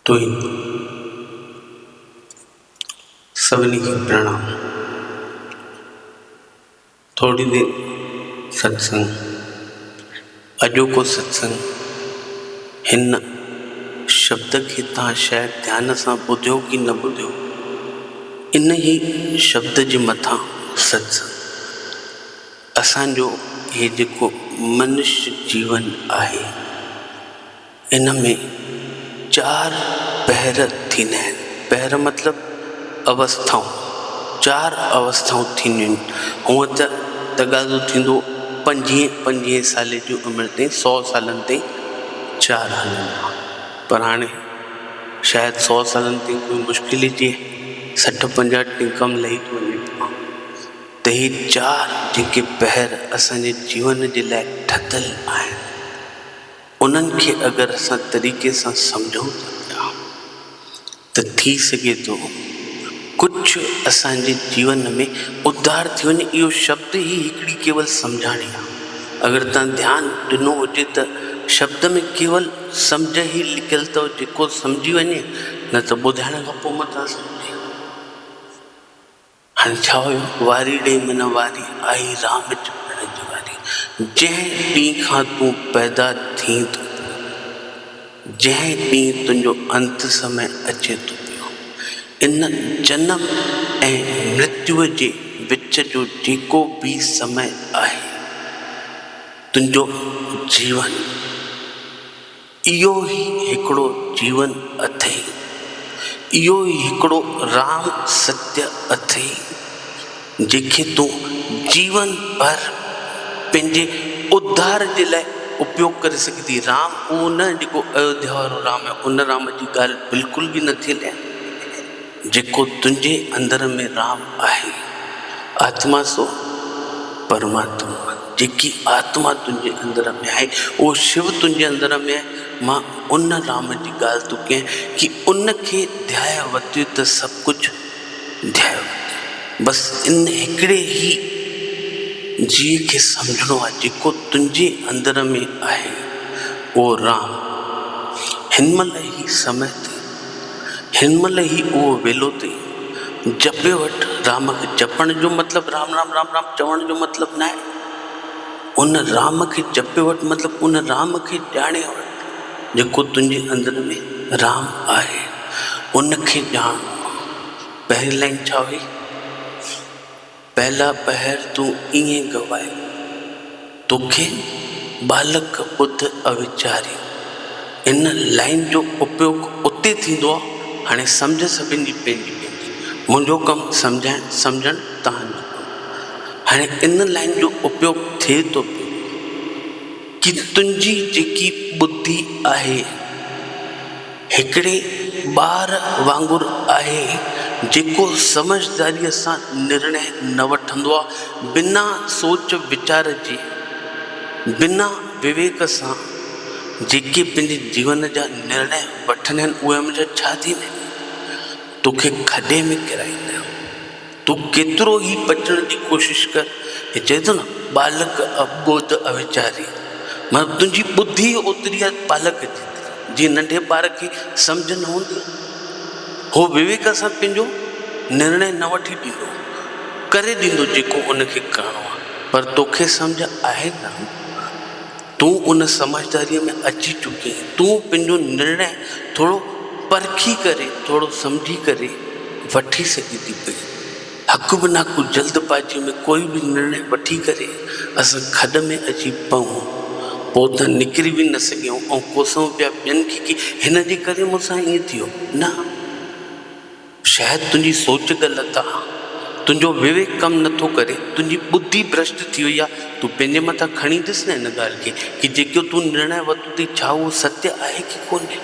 तो ही सभिनी खे प्रणाम। थोड़ी देर सत्संग, अॼोको सत्संग, हिन शब्द खे तव्हां शायदि ध्यान सां ॿुधियो कि न ॿुधियो। इन ही शब्द जे मथां सत्संग। असांजो हे जेको मनुष्य जीवन आहे, इन में 4 पहर थींदा आहिनि। पहर मतिलबु अवस्थाऊं, 4 अवस्थाऊं थींदियूं आहिनि। हूअं त तगाज़ो थींदो 25 साले जी उमिरि ताईं, 100 सालनि ताईं 4 हलंदा। पर हाणे शायदि 100 सालनि ताईं कोई मुश्किल अचे, 60-50 ताईं कमु लही थो वञे पियो। त हे 4 जेके पहर असांजे जीवन जे लाइ ठहियल आहिनि, उन्हनि खे अगरि असां तरीक़े सां सम्झूं था त थी सघे थो कुझु असांजे जीवन में उद्धार थी वञे। इहो शब्द ई हिकिड़ी केवल सम्झाणी आहे। अगरि तव्हां ध्यानु ॾिनो हुजे त शब्द में केवल सम्झ ई लिकियलु अथव, जेको सम्झी वञे, न त ॿुधाइण खां पोइ मथां सम्झे। हाणे छा हुयो, वारी ॾे मन वारी आई राम चवण जी वारी। जंहिं ॾींहं खां तूं पैदा थी थो, जंहिं ॾींहुं तुंहिंजो अंत समय अचे थो पियो, इन जनम ऐं मृत्युअ जे विच जो जेको बि समय आहे, तुंहिंजो जीवन, इहो ई हिकिड़ो जीवन अथई। इहो ई हिकिड़ो राम सत्य अथई, जंहिंखे तूं जीवन भर पंहिंजे उद्धार जे लाइ उपयोग करे सघी। राम उहो न जेको अयोध्या वारो राम आहे, उन राम जी ॻाल्हि बिल्कुलु बि नथी हले। जेको तुंहिंजे अंदर में राम आहे, आत्मा सो परमात्मा। जेकी आत्मा तुंहिंजे अंदर में आहे, उहो शिव तुंहिंजे अंदर में आहे। मां उन राम जी ॻाल्हि थो कयां कि उनखे ध्याए वरितो त सभु कुझु ध्याए वरितो। बसि इन हिकिड़े ई जीअ खे सम्झणो आहे, जेको तुंहिंजे अंदर में आहे, उहो राम हिन महिल ई समय ते, हिन महिल ई उहो वेलो ते जपे वटि। राम खे जपण जो मतिलबु राम राम राम राम चवण जो मतिलबु न आहे। उन राम खे जपे वटि मतिलबु उन राम खे ॼाणे वटि, जेको तुंहिंजे अंदर में राम आहे, उनखे ॼाण। पहिरीं लाइन छा हुई, पहला पहर तूं ईअं गवाए, तोखे बालक ॿुध अविचारी। इन लाइन जो उपयोग उते थींदो आहे। हाणे सम्झ सभिनी जी पंहिंजी पंहिंजी, मुंहिंजो कमु सम्झणु, तव्हांजो कमु। हाणे इन लाइन जो उपयोग थिए थो पियो कि तुंहिंजी जेकी बुद्धि आहे, हिकिड़े ॿार वांगुरु आहे, जेको समझदारीअ सां निर्णय न वठंदो आहे। बिना सोच वीचार जे, बिना विवेक सां जेके पंहिंजे जीवन जा निर्णय वठंदा आहिनि, उहे हमेशा छा थींदा आहिनि, तोखे खॾे में किराईंदा। तूं केतिरो ई बचण जी कोशिशि कर। हे चए थो न, बालक अबोध अविचारी। मतिलबु तुंहिंजी बुद्धि ओतिरी आहे बालक जी। जीअं नंढे ॿार खे सम्झ न हूंदी, हो विवेक सां पंहिंजो निर्णय न वठी ॾींदो, करे ॾींदो जेको उनखे करिणो आहे। पर तोखे सम्झ आहे न, तूं उन समझदारीअ में अची चुकी आहीं। तूं पंहिंजो निर्णय थोरो परखी करे, थोरो सम्झी करे वठी सघी थी पई। हक़ बिना को जल्दबाजी में कोई बि निर्णय वठी करे असां खॾ में अची पऊं, पोइ त निकिरी बि न सघूं ऐं कोसूं पिया ॿियनि खे कि हिन जे करे मूंसां ईअं थियो। न, शायदि तुंहिंजी सोच ग़लति आहे, तुंहिंजो विवेक कमु नथो करे, तुंहिंजी बुद्धि भ्रष्ट थी वई आहे। तूं पंहिंजे मथां खणी ॾिस न हिन ॻाल्हि खे कि जेको तूं निर्णय वरितो अथई, छा उहो सत्य आहे कि कोन्हे।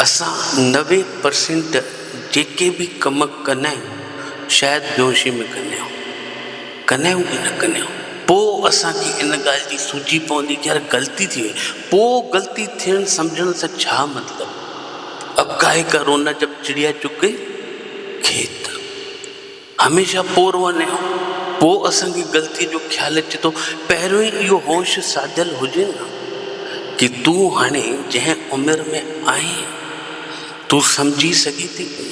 असां 90% जेके बि कम कंदा आहियूं, शायदि बेहोशी में कंदा आहियूं कि न कंदा आहियूं। पोइ असांखे इन ॻाल्हि जी सूझी पवंदी कि यार ग़लती थी वई। पोइ ग़लती थियणु सम्झण सां छा मतिलबु। अब काहे का रोना जब चिड़िया चुग गई खेत। हमेशा पोइ रोअंदा आहियूं, पोइ असांखे ग़लतीअ जो ख़्यालु अचे थो। पहिरियों ई इहो होश साधियलु हुजे न कि तूं हाणे जंहिं उमिरि में आहीं, तूं सम्झी सघी थी पई,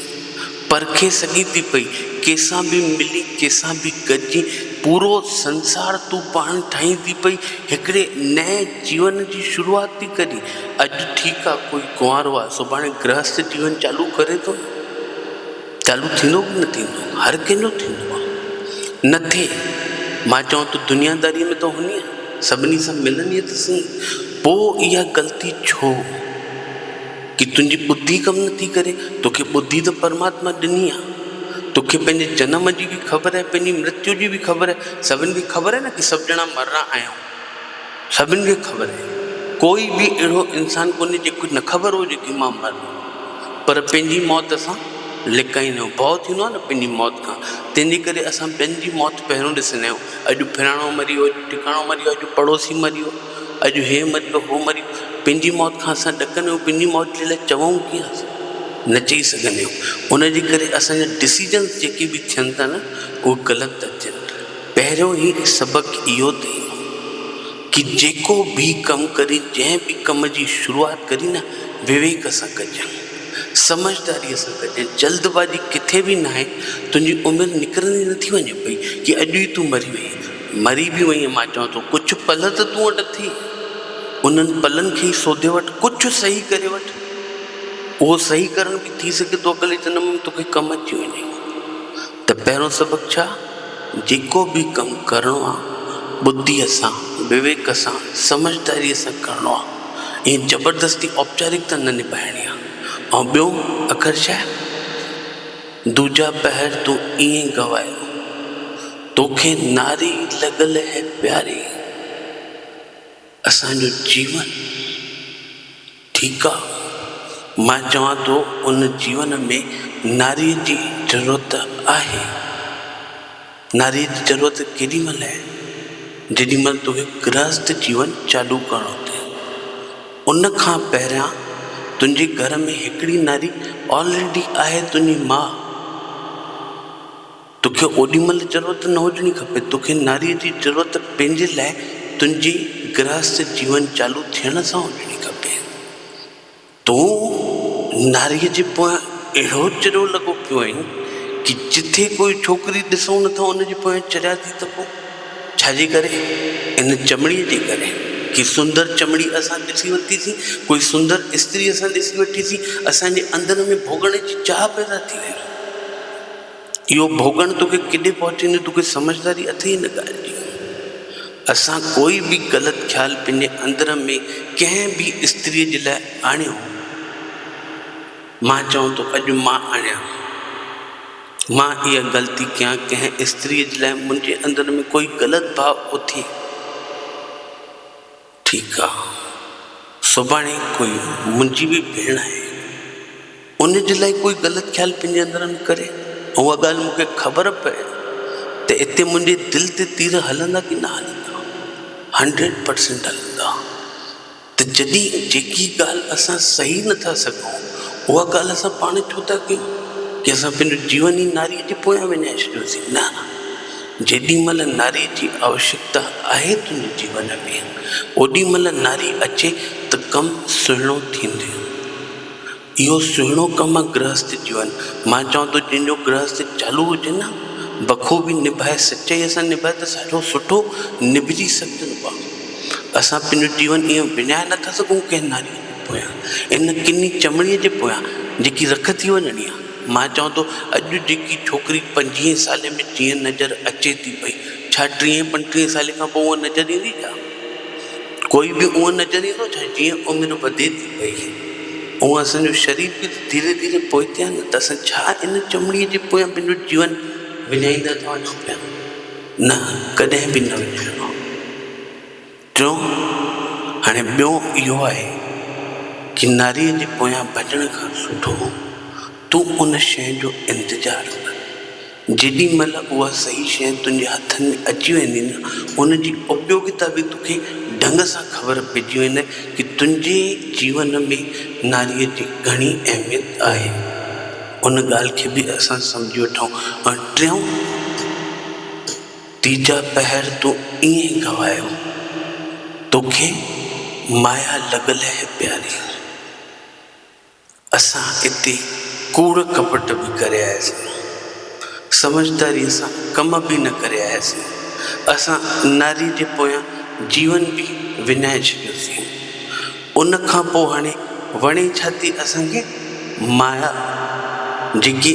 परखे सघी थी पई, कंहिंसां बि मिली, कंहिंसां बि गॾिजी पूरो संसार तूं पाण ठाहीं थी पई, हिकिड़े नए जीवन जी शुरूआत थी करी। अॼु ठीकु आहे, कोई कुंवारो आहे, सुभाणे गृहस्थ जीवन चालू करे थो, चालू थींदो की न थींदो? हर कंहिंजो थींदो आहे। न थिए, मां चवां तो दुनियादारीअ में तो हुनी आहे, सभिनी सां मिलंदी त सही। पोइ इहा ग़लती छो कि तुंहिंजी बुद्धि कमु नथी करे? तोखे बुद्धि त परमात्मा ॾिनी आहे, तोखे पंहिंजे जनम जी बि ख़बर आहे, पंहिंजी मृत्यु जी बि ख़बर आहे। सभिनि खे ख़बर आहे न कि सभु ॼणा मरणा आहियूं, सभिनि खे ख़बर आहे। कोई बि अहिड़ो इंसानु कोन्हे जेको न ख़बर हुजे कि मां मरंदुमि, पर पंहिंजी मौत सां लिकाईंदा आहियूं। भउ थींदो आहे न पंहिंजी मौत खां, तंहिंजे करे असां ॿियनि जी मौत पहिरियों ॾिसंदा आहियूं। अॼु फिराणो मरी वियो, अॼु टिकाणो मरी वियो, अॼु पड़ोसी मरी वियो, अॼु हे मरी वियो, हो मरी वियो। पंहिंजी मौत खां असां ॾकंदा आहियूं, पंहिंजी मौत जे लाइ चवूं कीअं? न चई सघंदा आहियूं। उनजे करे असांजा डिसीजन्स जेके बि थियनि था न, उहे ग़लति था थियनि। पहिरियों ई सबक़ु इहो थिए कि जेको बि कमु करी, जंहिं बि कम जी शुरूआत करी न, विवेक सां कजांइ, समझदारीअ सां कजांइ। जल्दबाजी किथे बि न आहे। तुंहिंजी उमिरि निकिरंदी नथी वञे पई कि अॼु ई तूं मरी वई, मरी बि वई। मां चवां थो कुझु पल त तूं वटि थी, उन्हनि पलनि खे ई सोधे वठि, कुझु सही करे वठि। उहो सही करण बि थी सघे थो अॻिले जनम में तोखे कमु अची वञे। त पहिरियों सबक़ु छा? जेको बि कमु करिणो आहे बुद्धीअ सां, विवेक सां, समझदारीअ सां करिणो आहे। ईअं ज़बरदस्ती औपचारिकता न निभाइणी आहे। ऐं ॿियो अखर छा आहे? दूजा पहर तूं ईअं गवायो, तोखे नारी लॻल है प्यारी। असांजो जीवन ठीकु आहे, मां चवां थो उन जीवन में नारीअ जी ज़रूरत आहे। नारीअ जी ज़रूरत केॾी महिल आहे? जेॾी महिल तोखे गृहस्थ जीवन चालू करिणो थिए। उन खां पहिरियां तुंहिंजे घर में हिकिड़ी नारी ऑलरेडी आहे, तुंहिंजी माउ। तोखे ओॾी महिल ज़रूरत न हुजणी खपे। तोखे नारीअ जी ज़रूरत पंहिंजे लाइ तुंहिंजी गृहस्थ जीवन चालू थियण सां हुजणी खपे। तूं नारीअ जे पोयां अहिड़ो चरियो लॻो पियो आहीं कि जिथे कोई छोकिरी ॾिसूं नथा उनजे पोयां चरिया थी त पोइ छाजे करे? इन चमड़ीअ जे करे कि सुंदर चमड़ी असां ॾिसी वरितीसीं, कोई सुंदर स्त्री असां ॾिसी वठीसीं, असांजे अंदर में भोगण जी चाह पैदा थी वई। इहो भोगण तोखे केॾे पहुचंदो? तोखे समझदारी अथई न ॻाल्हि जी? असां कोई बि ग़लति ख़्यालु पंहिंजे अंदर में कंहिं बि स्त्रीअ जे लाइ आणियो, मां चवां थो अॼु मां आणियां, मां इहा ग़लती कयां कंहिं स्त्रीअ जे लाइ, मुंहिंजे अंदर में कोई ग़लति भाव उथे, ठीकु आहे, सुभाणे कोई मुंहिंजी बि भेण आहे, उन जे लाइ कोई ग़लति ख़्यालु पंहिंजे अंदर में करे, उहा ॻाल्हि मूंखे ख़बर पए त हिते मुंहिंजे दिलि ते तीर हलंदा कि न हलंदा? 100% हलंदा। त जॾहिं जेकी ॻाल्हि असां सही नथा सघूं, उहा ॻाल्हि असां पाण छो था कयूं कि असां पंहिंजो जीवन ई नारीअ जे पोयां विञाए छॾियोसीं? न, जेॾी महिल नारीअ जी आवश्यकता आहे तुंहिंजे जीवन में, ओॾी महिल नारी अचे त कमु सुहिणो थींदो। इहो सुहिणो कमु आहे गृहस्थ जीवन। मां चवां थो जंहिंजो गृहस्थ चालू हुजे न, बख़ूबी निभाए, सचाईअ सां निभाए त ॾाढो सुठो निभिजी सघंदो आहे। असां पंहिंजो जीवन ईअं विञाए नथा सघूं कंहिं नारीअ जे पोयां, इन किनी चमड़ीअ जे पोयां जेकी रख थी वञणी आहे। मां चवां थो अॼु जेकी छोकिरी 25 साले में जीअं नज़र अचे थी पई, छा 30-35 साले खां पोइ उहा नज़र ईंदी छा? कोई बि उहो नज़र ईंदो छा? जीअं उमिरि वधे थी पई, उहो असांजो शरीर बि धीरे धीरे पोइते आहे न, त असां छा इन चमड़ीअ जे पोयां पंहिंजो जीवन विञाईंदा था वञूं पिया? न, कॾहिं बि न विञाइणो। टियों, हाणे ॿियो इहो आहे कि नारीअ जे पोयां भॼण खां सुठो तूं उन शइ जो इंतज़ारु कर। जेॾी महिल उहा सही शइ तुंहिंजे हथनि में अची वेंदी न, उनजी उपयोगिता बि तोखे ढंग सां ख़बर पइजी वेंदे कि तुंहिंजे जीवन में नारीअ जी घणी अहमियत आहे। उन ॻाल्हि खे बि असां सम्झी वठूं। ऐं टियों, तीजा पहर तूं ईअं गवायो, तोखे माया लॻल है प्यारी। असां इते कूड़ कपट बि करे आयासीं, समझदारीअ सां कम बि न करे आयासीं, असां नारी जे पोयां जीवन बि विञाए छॾियोसीं। उन खां पोइ हाणे वणे छा थी असांखे? माया, जेकी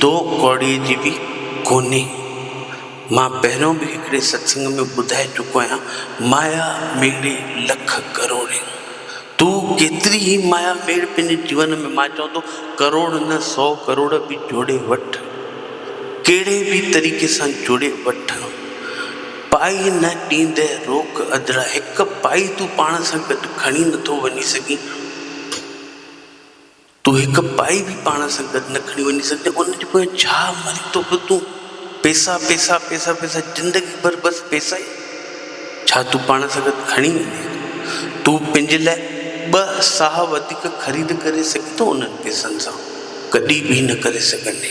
दो कौड़ीअ जी बि कोन्हे। मां पहिरियों बि हिकिड़े सत्संग में ॿुधाए चुको आहियां, माया मेड़े लख करोड़े। तूं केतिरी ई माया मेड़ पंहिंजे जीवन में, मां चवां थो करोड़ न 100 करोड़ बि जोड़े वठ, कहिड़े बि तरीक़े सां जोड़े वठ। पाई न ॾींदे रोक अदड़ा, हिकु पाई तूं पाण सां गॾु खणी नथो वञी सघीं, तूं हिकु पाई बि पाण सां गॾु न खणी वञी सघे, उनजे पोयां छा मरी थो पियो तूं? पैसा पैसा पैसा पैसा, ज़िंदगी भर बसि पैसा ई। छा तूं पाण सां गॾु खणी वञे? तूं पंहिंजे लाइ 2 साह वधीक ख़रीद करे सघे थो उन्हनि पैसनि सां? कॾहिं बि न करे सघंदे,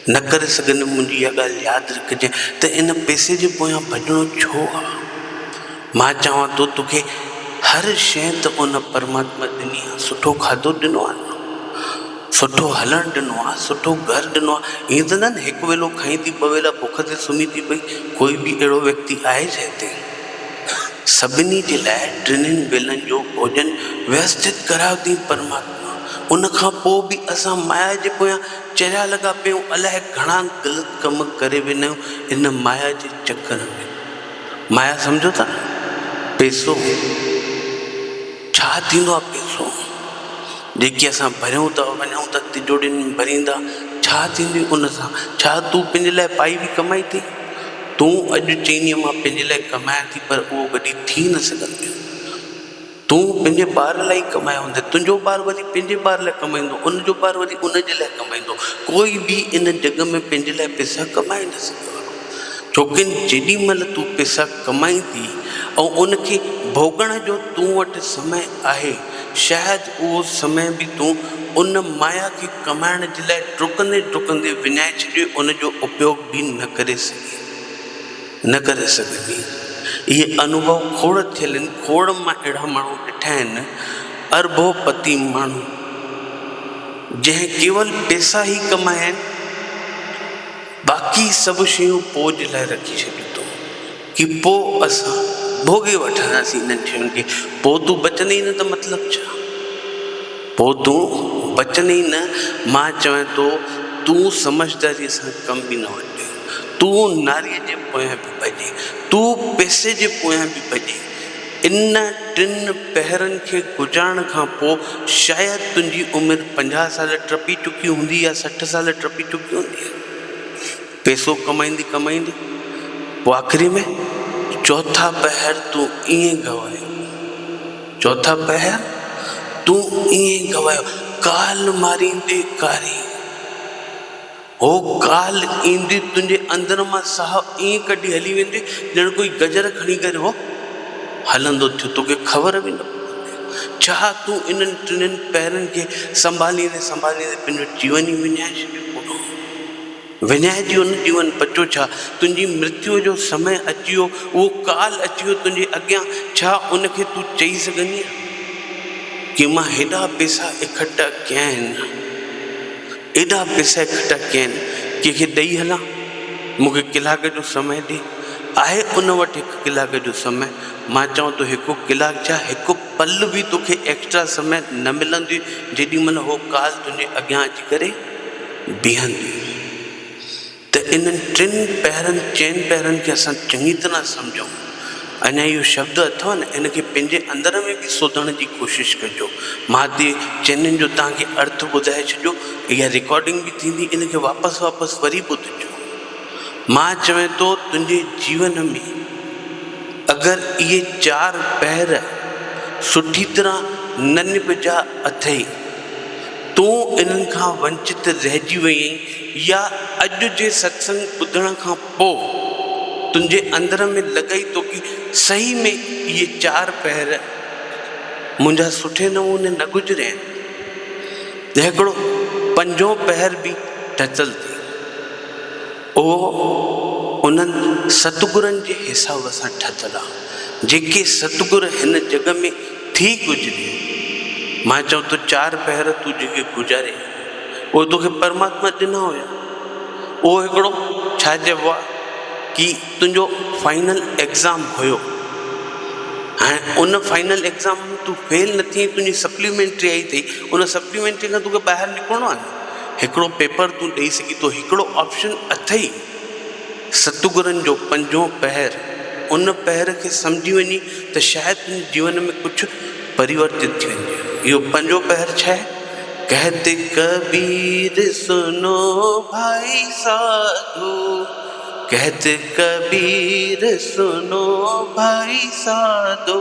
न करे सघंदे। मुंहिंजी इहा ॻाल्हि यादि रखिजे त इन पैसे जे पोयां भॼणो छो आहे? मां चवां थो तोखे हर शइ त उन परमात्मा ॾिनी आहे, सुठो खाधो ॾिनो आहे, सुठो हलणु ॾिनो आहे, सुठो घरु ॾिनो आहे। ईअं त न हिकु वेलो खाई थी 2 वेला बुख ते सुम्ही थी पई, कोई बि अहिड़ो व्यक्ति आहे जंहिंते सभिनी जे लाइ 3 वेलनि जो भोजन व्यवस्थित करायो अथई परमात्मा। उन खां पोइ बि असां माया जे पोयां चरिया लॻा पियूं, अलाए घणा ग़लति कम करे वेंदा आहियूं इन माया जे चकर में। माया सम्झो था, पैसो छा थींदो आहे? पैसो जेकी असां भरियूं था, वञूं था तिजोरियुनि में भरींदा, छा थींदी उन सां? छा तूं पंहिंजे लाइ पाई बि कमाई थी? तूं अॼु चईंदीअ मां पंहिंजे लाइ कमायां थी, पर उहो कॾहिं थी न सघंदी। तूं पंहिंजे ॿार लाइ कमायो हूंदे, तुंहिंजो ॿार वरी पंहिंजे ॿार लाइ कमाईंदो, उनजो ॿार वरी उनजे लाइ कमाईंदो। कोई बि इन जग में पंहिंजे लाइ पैसा कमाए न सघंदो, छोकी जेॾी महिल तूं पैसा कमाई थी ऐं उनखे भोगण जो तूं वटि समय आहे, शायदि उहो समय बि तूं उन माया खे कमाइण जे लाइ डुकंदे डुकंदे विञाए छॾियो, उनजो उपयोग बि न करे सघंदी। इहे अनुभव खोड़ थियल आहिनि। खोड़ मां अहिड़ा माण्हू ॾिठा आहिनि, अरबोपति माण्हू, जंहिं केवल पैसा ई कमाया आहिनि, बाक़ी सभु शयूं पोइ जे लाइ रखी छॾियो अथऊं कि पोइ असां भोगे वठंदासीं इन्हनि शयुनि खे। पोइ तूं बचंदे ई न त मतिलबु छा? पोइ तूं बचंदे ई न। मां चवां थो तूं समझदारीअ सां कम बि न वठे, तूं नारीअ जे पोयां बि भॼे, तूं पैसे जे पोयां बि भॼे। इन 3 पहरनि खे गुज़ारण खां पोइ शायदि तुंहिंजी उमिरि 50 साल टपी चुकी हूंदी या 60 साल टपी चुकी हूंदी। पैसो कमाईंदी कमाईंदी पोइ आख़िरी में 4था पहर तूं ईअं गवायो, 4था पहर तूं ईअं गवायो। काल मारींदे कारी, हो काल ईंदी तुंहिंजे अंदर मां साह ईअं कढी हली वेंदी ॼण कोई गजर खणी करे हो हलंदो थियो, तोखे ख़बर बि न पवंदी। छा तूं इन्हनि 3 पहरनि खे संभालींदे संभालींदे पंहिंजो जीवन ई विञाए छॾियो? विञाइजी उन जीवन बचो छा? तुंहिंजी मृत्यु जो समय अची वियो, उहो काल अची वियो तुंहिंजे अॻियां। छा उनखे तूं चई सघंदी कि मां हेॾा पैसा इकट्ठा कया आहिनि, एॾा पैसा इकट्ठा कया आहिनि, कंहिंखे ॾेई हलां, मूंखे कलाक जो समय ॾे? आहे उन वटि 1 कलाक जो समय? मां चवां थो 1 कलाक छा, 1 पल बि तोखे एक्स्ट्रा समय न मिलंदी जेॾी महिल हो काल तुंहिंजे अॻियां अची करे बीहंदी। त इन्हनि 3 पहरनि 4 पहरनि खे असां चङी तरह सम्झूं। अञा इहो शब्द अथव न, इनखे पंहिंजे अंदर में बि सोधण जी कोशिशि कजो। मां ते चइनिनि जो तव्हांखे अर्थ ॿुधाए छॾियो, इहा रिकॉर्डिंग बि थींदी, इनखे वापसि वरी ॿुधिजो। मां चवां थो तुंहिंजे जीवन में अगरि इहे 4 पहर सुठी तरह न निभजा अथई, तूं इन्हनि खां वंचित रहिजी वई आहीं, या अॼु जे सत्संग ॿुधण खां पोइ तुंहिंजे अंदर में लॻई थो कि सही में इहे 4 पहर मुंहिंजा सुठे नमूने न गुज़रिया आहिनि, हिकिड़ो 5हों पहर बि टचल थी, उहो उन्हनि सतगुरनि जे हिसाब सां ठहियलु आहे। जेके सतगुर हिन जग में थी गुज़री, मां चऊं तो 4 पहर तूं जेके गुज़ारे उहे तोखे परमात्मा ॾिना हुया। उहो हिकिड़ो छा चइबो आहे कि तुंहिंजो फाइनल एग्ज़ाम हुयो। हाणे उन फाइनल एग्ज़ाम में तूं फेल न थी, तुंहिंजी सप्लीमेंट्री आई अथई, उन सप्लीमेंट्री खां तोखे ॿाहिरि निकिरणो आहे न। हिकिड़ो पेपर तूं ॾेई सघीं थो, हिकिड़ो ऑप्शन अथई सतगुरनि जो 5हों पहर। उन पहर खे सम्झी वञी त शायदि तुंहिंजे जीवन में कुझु परिवर्तित थी वञे। इहो 5हों पहर छा आहे? कहते कबीर सुनो भाई साधु, कहते कबीर सुनो भाई साधु,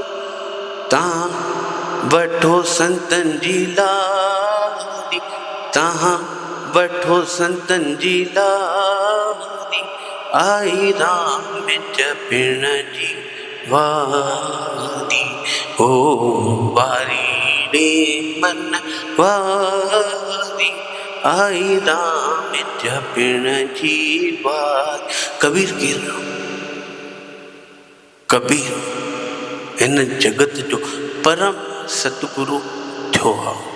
तव्हां वठो संतनि जी लारी, तव्हां वठो संतनि जी लारी, आई राम जपिण जी वारी, ओ वारी रे मन वारी, आई राम जपिण जी वारी। कबीर केरु? कबीर हिन जगत जो परम सतगुरु थियो आहे।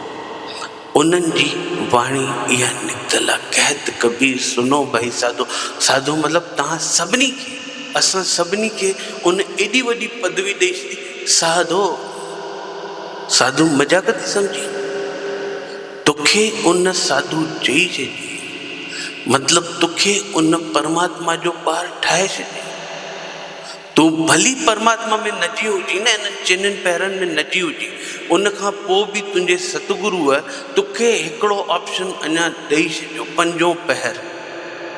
उन्हनि जी वाणी इहा निकितल आहे, कहत कबीर सुनो भाई साधो। साधो मतिलबु तव्हां सभिनी खे, असां सभिनी खे उन एॾी वॾी पदवी ॾेई छॾी, साधो। साधु मज़ाक थी सम्झी? तोखे उन साधु चई छॾी, मतिलबु तोखे उन परमात्मा जो ॿार ठाहे छॾे। तूं भली परमात्मा में न जी हुजी न, इन चिन्हनि पहिरनि में न जी हुजी, उन खां पोइ बि तुंहिंजे सतगुरुअ तोखे हिकिड़ो ऑप्शन अञा ॾेई छॾियो, 5हों पहर।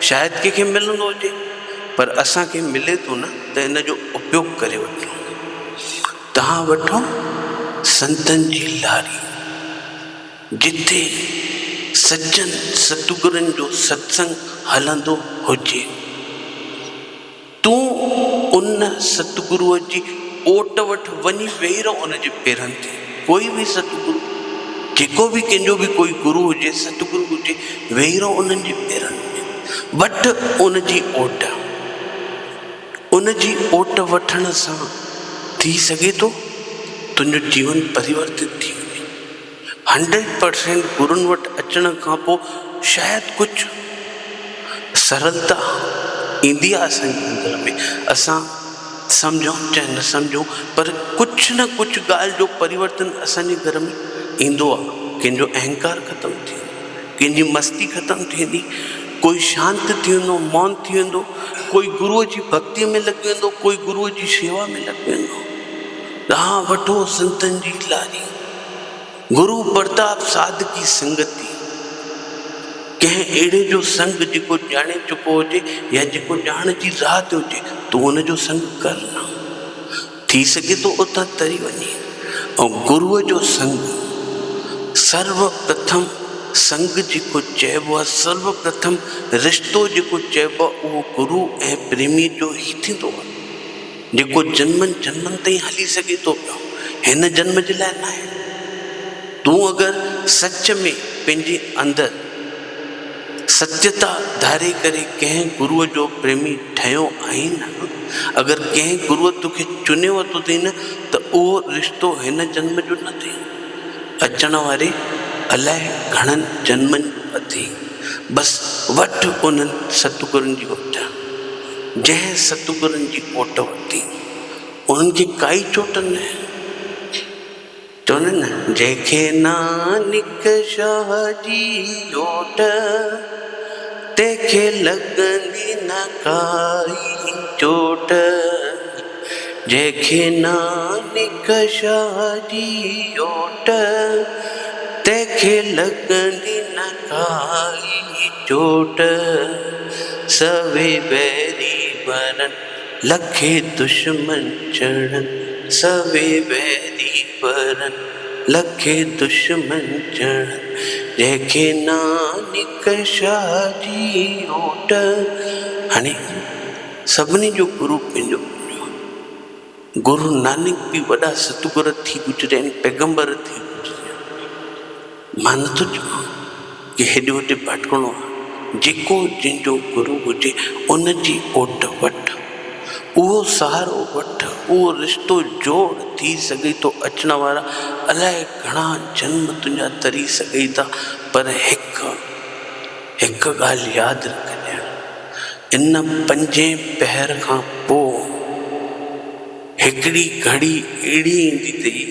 शायदि कंहिंखे मिलंदो हुजे, पर असांखे मिले थो न, त इन जो उपयोग करे वठो। तव्हां वठो संतनि जी लारी, जिथे सजन सतगुरनि जो सत्संग हलंदो हुजे। तूं उन सतगुरुअ जी ओट वटि वञी वेही रहो उन जे पेरनि ते। कोई बि सतगुरु, जेको बि कंहिंजो बि कोई गुरु हुजे, सतगुरु हुजे, वेही रहो उन्हनि जे पेरनि में, वटि उन जी ओट। उन जी ओट वठण सां थी सघे थो तुंहिंजो जीवन परिवर्तित थी वञे। 100% गुरुनि वटि अचण खां पोइ शायदि कुझु सरलता ईंदी आहे असांजे अंदर में। असां सम्झूं चाहे न सम्झूं, पर कुझु न कुझु ॻाल्हि जो परिवर्तन असांजे घर में ईंदो आहे। कंहिंजो अहंकार ख़तमु थी वेंदो, कंहिंजी मस्ती ख़तमु थी वेंदी, कोई शांति थी वेंदो, मौन थी वेंदो, कोई गुरुअ जी भक्तीअ में लॻी वेंदो, कोई गुरुअ जी शेवा में लॻी वेंदो। तव्हां वठो संतनि जी लारी, गुरु प्रताप साध की संगति। कंहिं अहिड़े जो संग जेको ॼाणे चुको हुजे या जेको ॼाण जी राह ते हुजे, तूं हुनजो संग कर न। थी सघे थो उतां तरी वञे। ऐं गुरुअ जो संग सर्वप्रथम संग जेको चइबो आहे, सर्वप्रथम रिश्तो जेको चइबो आहे, उहो गुरु ऐं प्रेमी जो ई थींदो आहे, जेको जन्मनि जन्मनि ताईं हली सघे थो पियो, हिन जन्म जे लाइ न आहे। तूं अगरि सच में पंहिंजे अंदरि सत्यता धारे करे कंहिं गुरुअ जो प्रेमी ठहियो आहीं न, अगरि कंहिं गुरुअ तोखे चुने वरितो अथई न, त उहो रिश्तो हिन जन्म जो न थिए, अचण वारे अलाए घणनि जन्मनि जो अथई। बसि वठि उन्हनि सतगुरुनि जी ओट। जंहिं सतगुरुनि जी ओट वरिती उन्हनि खे काई चोट न आहे। चवंदा न, जंहिंखे नानक शाह जी ओट, तंहिंखे लॻंदी न काई चोट। जंहिंखे नानक शाह जी ओट, तंहिंखे लॻंदी न काई चोट। सवे बैरी वरन, लखे दुश्मन चढ़न, सवे बैरी वरन, लखे दुश्मन चढ़न। जंहिंखे नानक शाह जी ओट। हाणे सभिनी जो गुरु पंहिंजो पंहिंजो। गुरु नानक बि वॾा सतगुर थी गुज़रिया आहिनि, पैगंबर थी गुज़रिया। मां नथो चवां कि हेॾे होॾे भटकणो आहे। जेको जंहिंजो गुरु हुजे उन जी ओट वठ, उहो सहारो वठ, उहो रिश्तो जोड़। थी सघे तो अचण वारा अलाए घणा जन्म तुंहिंजा तरी सघे था, पर हिकु ॻाल्हि यादि रखजांइ, इन 5 पहर खां पोइ हिकिड़ी घड़ी अहिड़ी ईंदी अथई,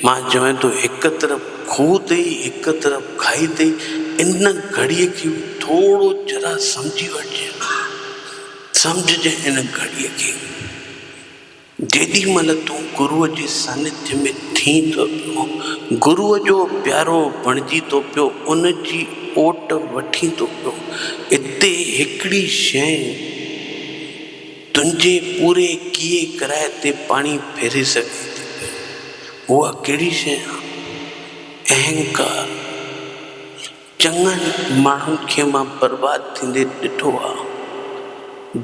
मां चवां थो हिकु तरफ़ खूह अथई, हिकु तरफ़ खाई अथई। इन घड़ीअ खे थोरो जरा सम्झी वठिजे, सम्झजे इन घड़ीअ खे। जेॾी महिल तूं गुरूअ जे सानिध्य में थी थो पियो, गुरूअ जो प्यारो बणिजी थो पियो, उन जी ओट वठी थो पियो, इते हिकिड़ी शइ तुंहिंजे पूरे कीए कराए ते पाणी फेरे सघे थी। उहा कहिड़ी शइ आहे? अहंकार। चङनि माण्हुनि खे मां बर्बाद थींदे ॾिठो आहे,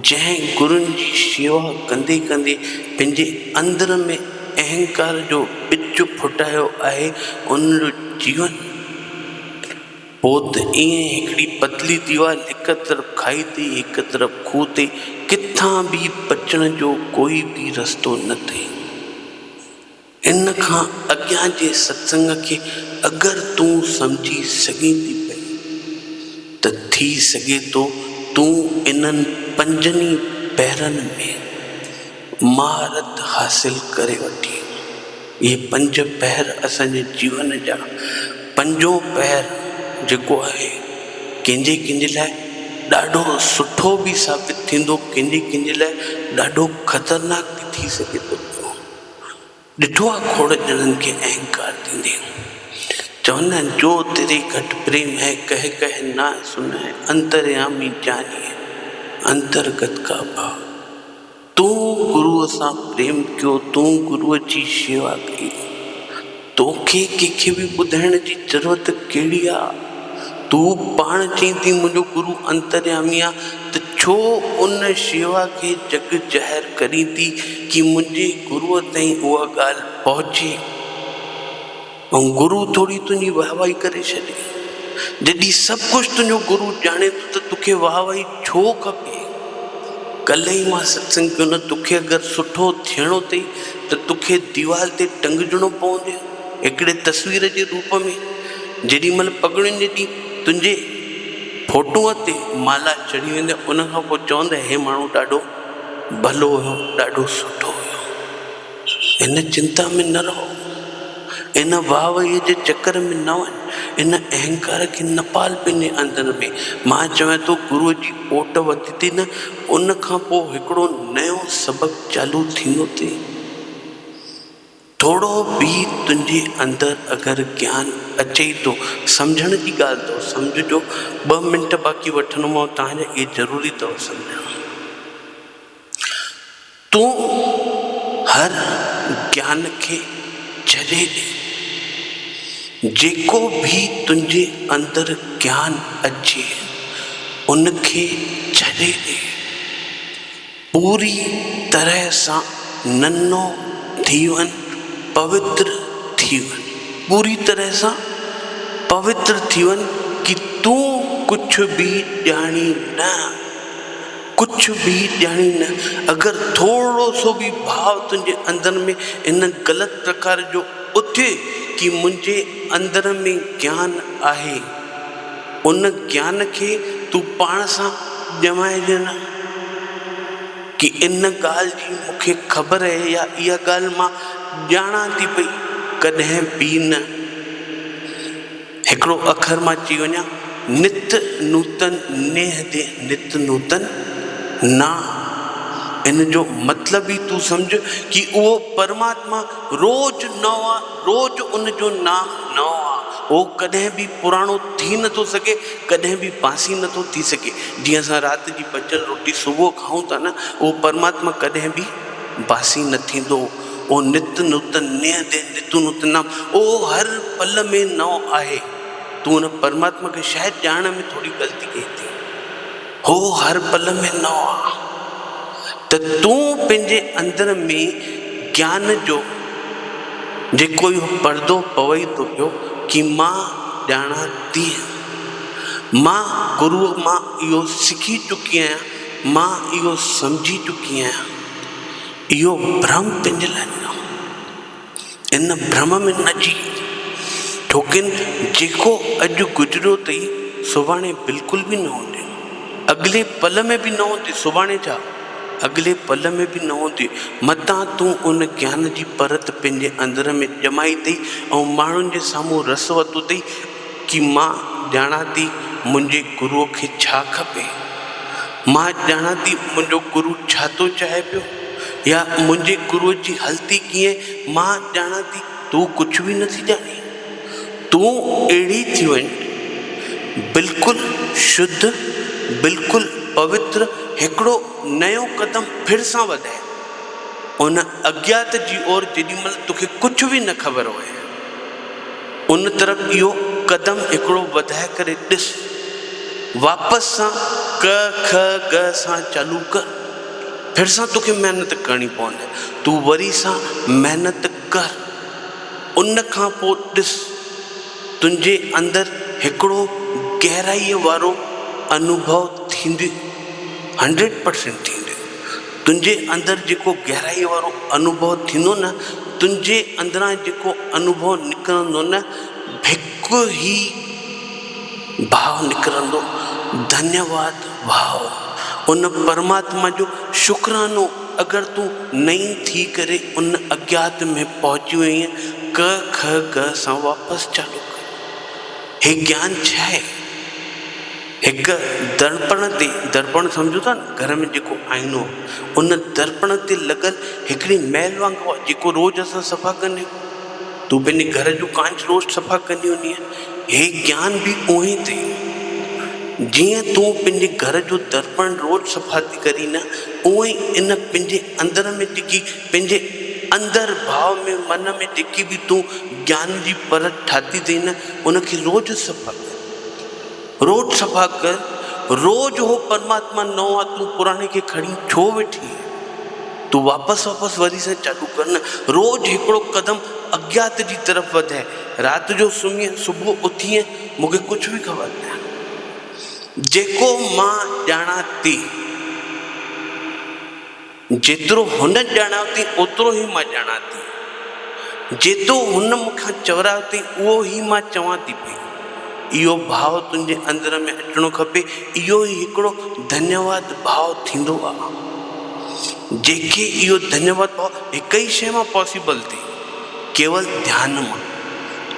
जंहिं गुरुनि जी शेवा कंदे कंदे पंहिंजे अंदर में अहंकार जो ॿिज फुटायो आहे, उन जो जीवन पोइ त ईअं हिकिड़ी पतली दीवार, हिकु तरफ़ खाई अथई, हिकु तरफ़ खूह अथई, किथां बि बचण जो कोई बि रस्तो न अथई। इन खां अॻियां जे सत्संग खे अगरि तूं सम्झी सघीं थी पई, त थी सघे थो तूं इन्हनि 5 पहरनि में महारत हासिल करे वठी। इहे 5 पहर असांजे जीवन जा 5 पहर जेको आहे, कंहिंजे लाइ ॾाढो सुठो बि साबित थींदो, कंहिंजे लाइ ॾाढो ख़तरनाक बि थी सघे थो। ॾिठो आहे खोड़ ॼणनि खे अहंकार थींदे, चवंदा आहिनि जो तेरे घटि प्रेम है कह कह ना सुनाए, अंतर्यामी जानिए अंतर्गत का भाव। तूं गुरूअ सां प्रेम कयो, तूं गुरूअ जी शेवा कई, तोखे कंहिंखे बि ॿुधाइण जी ज़रूरत कहिड़ी आहे? तूं पाण चई थी मुंहिंजो गुरू अंतर्यामी आहे, त छो उन शेवा खे जग ज़ाहिर करी थी कि मुंहिंजे गुरूअ ताईं उहा ॻाल्हि पहुचे? ऐं गुरू थोरी तुंहिंजी वाहवाही करे छॾे। जॾहिं सभु कुझु तुंहिंजो गुरू ॼाणे थो त तोखे वाहवाही छो खपे? कल्ह ई मां सत्संग कयो न, तोखे अगरि सुठो थियणो अथई त तोखे दीवार ते टंगजणो पवंदो हिकिड़े तस्वीर जे रूप में। जेॾी महिल पगड़ियुनि जे ॾींहुं तुंहिंजे फोटूअ ते माला चढ़ी वेंदे, उन खां पोइ चवंदे हे माण्हू ॾाढो भलो हुयो, ॾाढो सुठो हुयो। इन चिंता में न रहो, इन वाहवाहीअ जे चकर में न वञ, इन अहंकार खे न पाल पंहिंजे अंदर में। मां चवां थो गुरूअ जी ओट वधी थी न, उन खां पोइ हिकिड़ो नयो सबक़ु चालू थींदो अथई। थोरो बि तुंहिंजे अंदरि अगरि ज्ञान अचे थो, सम्झण जी ॻाल्हि अथव, सम्झिजो। 2 मिंट बाक़ी वठंदोमांव तव्हांजा, इहे ज़रूरी अथव सम्झणु। तूं हर ज्ञान खे छॾे ॾे, जेको बि तुंहिंजे अंदरि ज्ञान अचे उनखे छॾे ॾे, पूरी तरह सां नन्हो थी वञ, पवित्र थी वञ, पूरी तरह सां पवित्र थी वञ कि तूं कुझु बि ॼाणी न, कुझु बि ॼाणी न। अगरि थोरो सो बि भाव तुंहिंजे अंदर में इन ग़लति प्रकार जो उथे कि मुंहिंजे अंदर में ज्ञान आहे, उन ज्ञान खे तूं पाण सां ॼमाइजे न कि इन ॻाल्हि जी मूंखे ख़बर आहे या इहा ॻाल्हि मां ॼाणा थी पई, कॾहिं बि न। हिकिड़ो अखर मां चई वञा, नित नूतन नेह दे नित नूतन ना। इन जो मतिलब ई तूं सम्झ कि उहो परमात्मा रोज नओं आहे, रोज उन जो नाम नओं आहे। उहो कॾहिं बि पुराणो थी नथो सघे, कॾहिं बि बांसी नथो थी सघे। जीअं असां राति जी बचियल रोटी सुबुह खाऊं था न, उहो परमात्मा कॾहिं बि बांसी न थींदो। उहो नित नूतन नेह दे नित नूतन नाम, उहो हर पल में नओं आहे। तूं उन परमात्मा खे शायदि ॼाणण में थोरी ग़लती कई थी, हो हर पल में नओं आहे। त तूं पंहिंजे अंदर में ज्ञान जो जेको इहो पर्दो पवई थो पियो कि मां ॼाणा थी, मां गुरूअ मां इहो सिखी चुकी आहियां, मां इहो सम्झी चुकी आहियां, इहो भ्रम पंहिंजे लाइ न, इन भ्रम में न जी। छोकिन जेको अॼु गुज़रियो अथई सुभाणे बिल्कुलु बि न हूंदे, अॻिले पल में बि न हूंदी, सुभाणे छा अॻिले पल में बि न हूंदी। मतां तूं उन ज्ञान जी परत पंहिंजे अंदर में ॼमाई अथई ऐं माण्हुनि जे साम्हूं रस वरितो अथई कि मां ॼाणा थी मुंहिंजे गुरूअ खे छा खपे, मां ॼाणा थी मुंहिंजो गुरू छा थो चाहे पियो, या मुंहिंजे गुरूअ जी हलती कीअं, मां ॼाणा थी। तूं कुझु बि नथी ॼाणी, तूं अहिड़ी थी वञ बिल्कुलु शुद्ध, बिल्कुलु पवित्र, हिकिड़ो नयो कदम फिर सां वधाए उन अज्ञात जी ओर। जेॾीमहिल तोखे कुझु बि न ख़बर हुए उन तरफ़ इहो कदम हिकिड़ो वधाए करे ॾिस, वापसि सां क ख ग सां चालू कर। फिर सां तोखे महिनत करणी पवंदी, तूं वरी सां महिनत कर। उन खां पोइ ॾिस तुंहिंजे अंदरि हिकिड़ो गहराईअ वारो अनुभव थींदो, 100% थींदो। तुंहिंजे अंदरि जेको गहराईअ वारो अनुभव थींदो न, तुंहिंजे अंदरां जेको अनुभव निकिरंदो न, हिकु ई भाव निकिरंदो, धन्यवाद भाव। उन परमात्मा जो शुक्रानो। अगरि तूं नई थी करे उन अज्ञात में पहुची वई क ख ग सां वापसि चालू कर। हे ज्ञान छा आहे? हिकु दर्पण ते, दर्पण सम्झो था न, घर में जेको आईनो, उन दर्पण ते लॻल हिकिड़ी मैल वांगुरु आहे जेको रोज़ असां सफ़ा कंदा आहियूं। तूं पंहिंजे घर जो कांच रोज़ सफ़ा कंदी हूंदी आहे। हे ज्ञान बि उहो ई थिए। जीअं तूं पंहिंजे घर जो दर्पण रोज़ सफ़ा थी करी न, उहो ई इन पंहिंजे अंदर में जेकी पंहिंजे अंदरि भाव में मन में जेकी बि तूं ज्ञान जी परत ठाती अथई न, उनखे रोज़ सफ़ा कर, रोज़ सफ़ा कर। रोज़ हो परमात्मा नओं आहे, तूं पुराणे खे खणी छो वेठी? तूं वापसि वरी सां चालू कर न। रोज़ हिकिड़ो कदम अज्ञात जी तरफ़ वधाए। राति जो सुम्हीं सुबुह उथीं मूंखे कुझु बि ख़बर न आहे, जेको मां ॼाणा थी, जेतिरो हुन ॼाणा थी ओतिरो ई मां ॼाणा थी, जेतिरो हुन मूंखां चवरायो थी उहो ई मां चवां थी पई। इहो भाव तुंहिंजे अंदर में अचणो खपे। इहो ई हिकिड़ो धन्यवाद भाव थींदो आहे। जेके इहो धन्यवाद भाव हिकु ई शइ मां पॉसिबल थी, केवल ध्यान मां।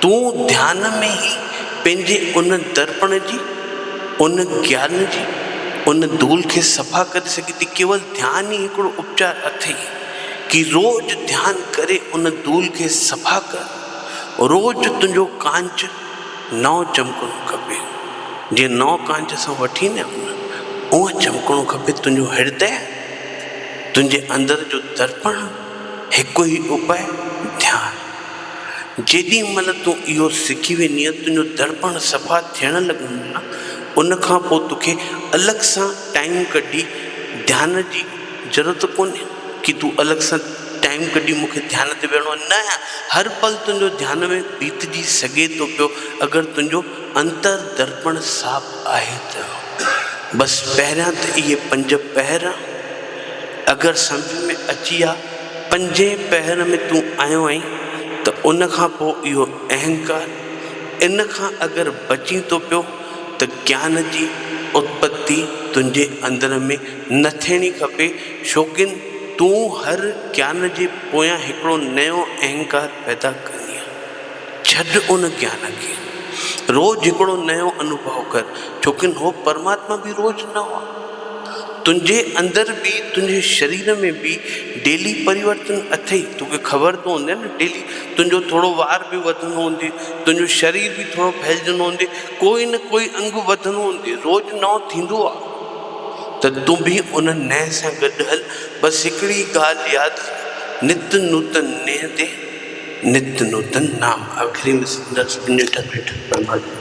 तूं ध्यान में ई पंहिंजे उन दर्पण जी, उन ज्ञान जी, उन धूल खे सफ़ा करे सघे थी। केवल ध्यान ई हिकिड़ो उपचार अथई कि रोज़ ध्यानु करे उन धूल खे सफ़ा कर। रोज़ तुंहिंजो कांच नओं चमकणो खपे। जीअं नओं कांच सां वठी न उहो चमकणो खपे तुंहिंजो हृदय, तुंहिंजे अंदरि जो दर्पण। हिकु ई उपाय ध्यानु। जेॾी महिल तूं इहो सिखी वेंदीअ, तुंहिंजो दर्पण सफ़ा थियणु लॻंदो न, उन खां पोइ तोखे अलॻि सां टाइम कढी ध्यान जी ज़रूरत कोन्हे कि तूं अलॻि सां टाइम कढी मूंखे ध्यान ते वेहणो आहे। न, हर पल तुंहिंजो ध्यान में बीतजी सघे थो पियो अगरि तुंहिंजो अंतर दर्पण साफ़ आहे त। बसि पहिरियां त इहे 5 पहर अगरि सम्झ में अची विया, 5 पहर में तूं आयो आहीं त उन खां पोइ इहो अहंकार, इन खां अगरि बची थो पियो त ज्ञान जी उत्पत्ति तुंहिंजे अंदर में न थियणी खपे। छोकिन तूं हर ज्ञान जे पोयां हिकिड़ो नयो अहंकार पैदा कंदी आहे। छॾ उन ज्ञान खे, रोज़ हिकिड़ो नयो अनुभव कर। छोकिन हो परमात्मा बि रोज़ न हो, तुंहिंजे अंदरि बि, तुंहिंजे शरीर में बि डेली परिवर्तन अथई। तोखे ख़बर तो हूंदे न, डेली तुंहिंजो थोरो वार बि वधंदो हूंदे, तुंहिंजो शरीर बि थोरो फैलजंदो हूंदे, कोई न कोई अंग वधंदो हूंदे, रोज़ नओं थींदो आहे। त तूं बि उन नए सां गॾु हल। बसि हिकिड़ी ॻाल्हि यादि, नित नूतन नेह ते नित नूतन नाम। आख़िरी में संदसि 5 परमात्मा।